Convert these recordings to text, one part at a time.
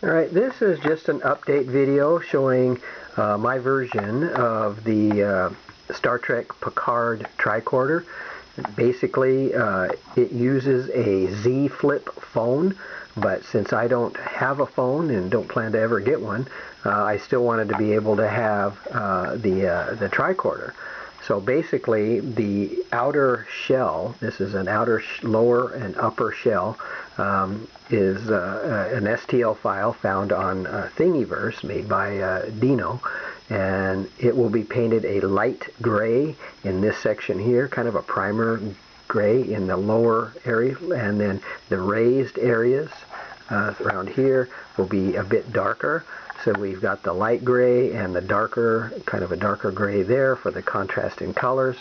Alright, this is just an update video showing my version of the Star Trek PICARD tricorder. Basically, it uses a Z Flip phone, but since I don't have a phone and don't plan to ever get one, I still wanted to be able to have the tricorder. So basically, the outer shell, this is an outer lower and upper shell, is an STL file found on Thingiverse made by Dino, and it will be painted a light gray in this section here, kind of a primer gray in the lower area, and then the raised areas around here will be a bit darker. So we've got the light gray and the darker, kind of a darker gray there for the contrast in colors.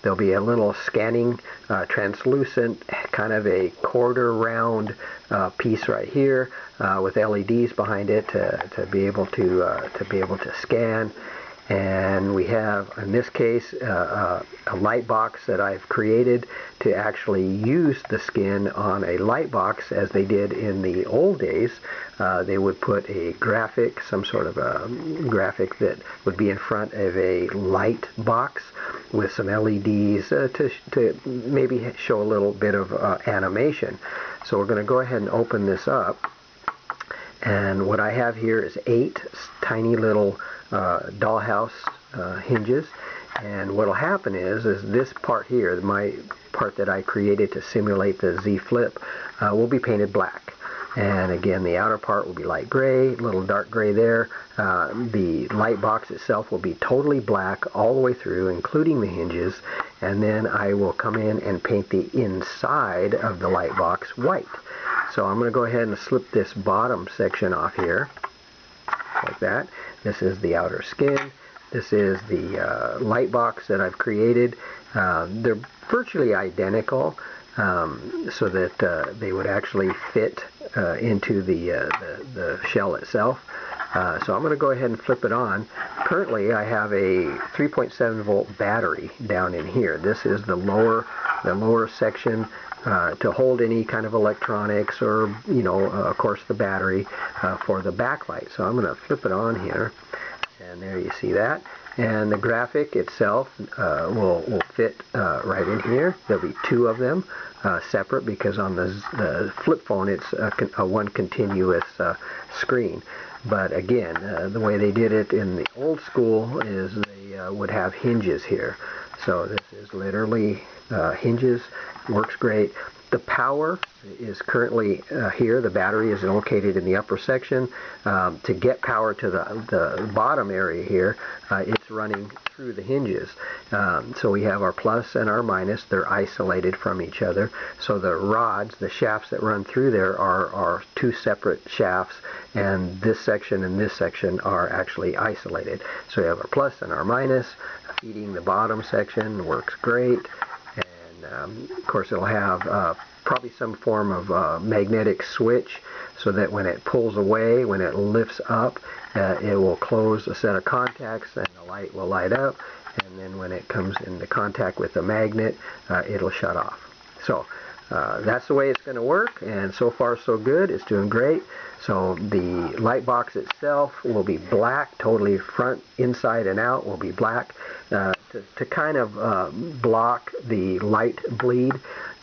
There'll be a little scanning, translucent, kind of a quarter round piece right here with LEDs behind it to be able to scan. And we have, in this case, a light box that I've created to actually use the skin on a light box as they did in the old days. They would put a graphic, some sort of a graphic that would be in front of a light box with some LEDs to maybe show a little bit of animation. So we're going to go ahead and open this up. And what I have here is 8 tiny little dollhouse hinges, and what will happen is this part here, my part that I created to simulate the Z Flip, will be painted black. And again, the outer part will be light gray, a little dark gray there. The light box itself will be totally black all the way through, including the hinges, and then I will come in and paint the inside of the light box white. So I'm going to go ahead and slip this bottom section off here, like that. This is the outer skin. This is the light box that I've created. They're virtually identical, so that they would actually fit into the shell itself. So I'm going to go ahead and flip it on. Currently I have a 3.7 volt battery down in here. This is the lower section to hold any kind of electronics, or of course the battery for the backlight. So I'm going to flip it on here, and there you see that. And the graphic itself will fit right in here. There'll be 2 of them separate, because on the flip phone it's a one continuous screen. But again, the way they did it in the old school is they would have hinges here. So this is literally hinges. Works great. The power is currently here. The battery is located in the upper section. To get power to the bottom area here, it's running through the hinges. So we have our plus and our minus. They're isolated from each other. So the rods, the shafts that run through there are 2 separate shafts, and this section and this section are actually isolated. So we have our plus and our minus feeding the bottom section. Works great. Of course, it'll have probably some form of magnetic switch, so that when it pulls away, when it lifts up, it will close a set of contacts and the light will light up, and then when it comes into contact with the magnet, it'll shut off. So that's the way it's going to work, and so far so good. It's doing great. So the light box itself will be black, totally front, inside and out will be black, to kind of block the light bleed.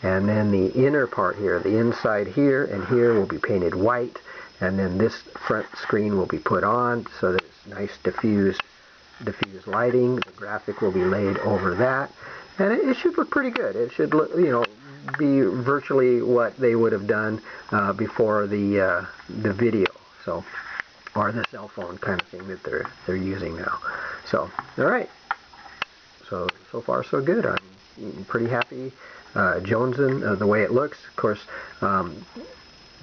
And then the inner part here, the inside here and here, will be painted white, and then this front screen will be put on so that it's nice diffused lighting. The graphic will be laid over that, and it should look pretty good. It should look, be virtually what they would have done before the video, so, or the cell phone kind of thing that they're using now. So, all right. So far so good. I'm pretty happy jonesing the way it looks. Of course,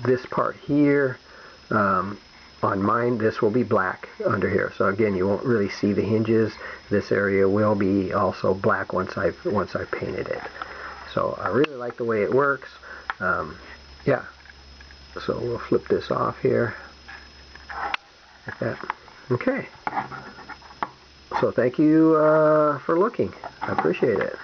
this part here on mine, this will be black under here. So again, you won't really see the hinges. This area will be also black once I've painted it. So I really like the way it works. Yeah. So we'll flip this off here like that. Okay. So thank you for looking. I appreciate it.